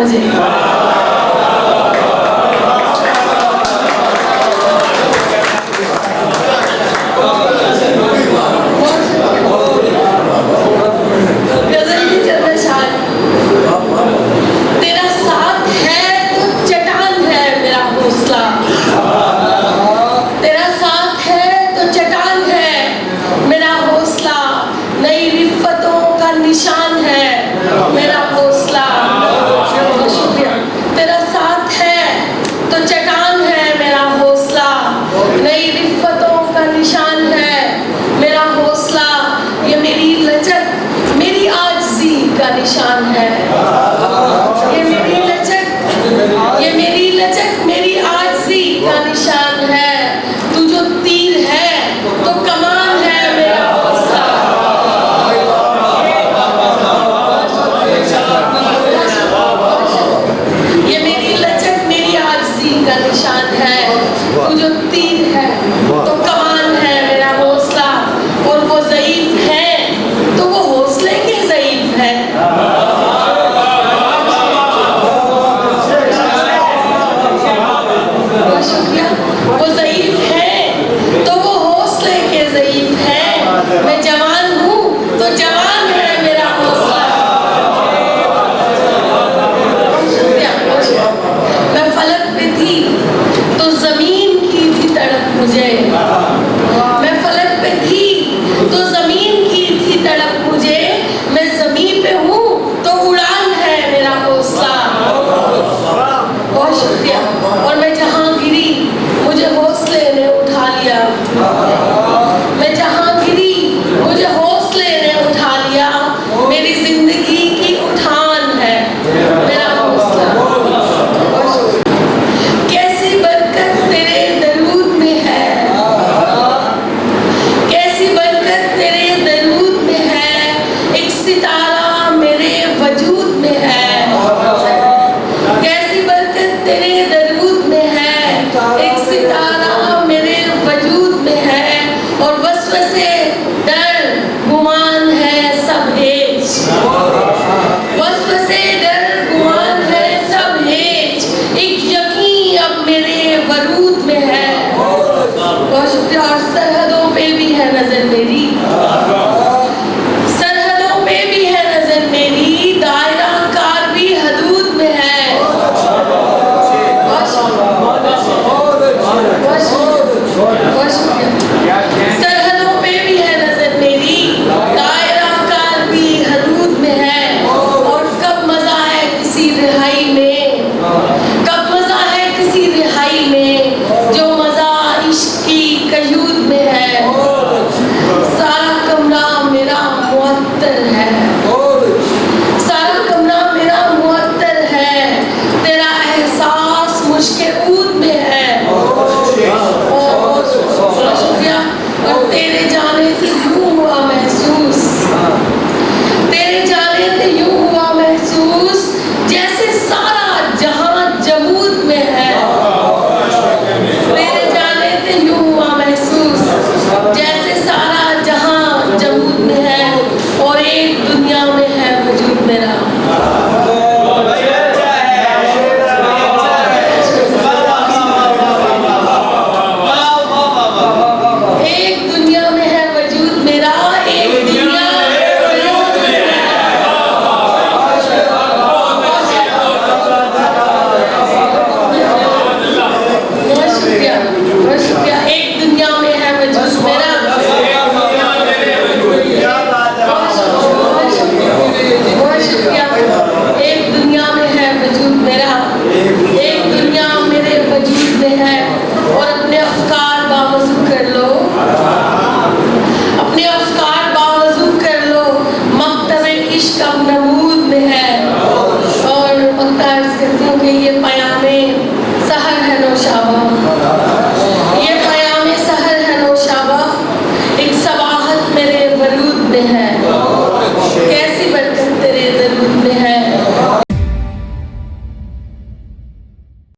जी। गजल की जन्नत तेरा साथ है तो चट्टान है मेरा हौसला, तेरा साथ है तो चट्टान है मेरा हौसला, नई रिफ्फतों का निशान है मेरा हौसला। बहुत शुक्रिया। तेरा साथ है तो चट्टान है मेरा हौसला, नई रिफ्फतों का निशान है मेरा हौसला, ये मेरी लचक मेरी आजिज़ी का निशान है।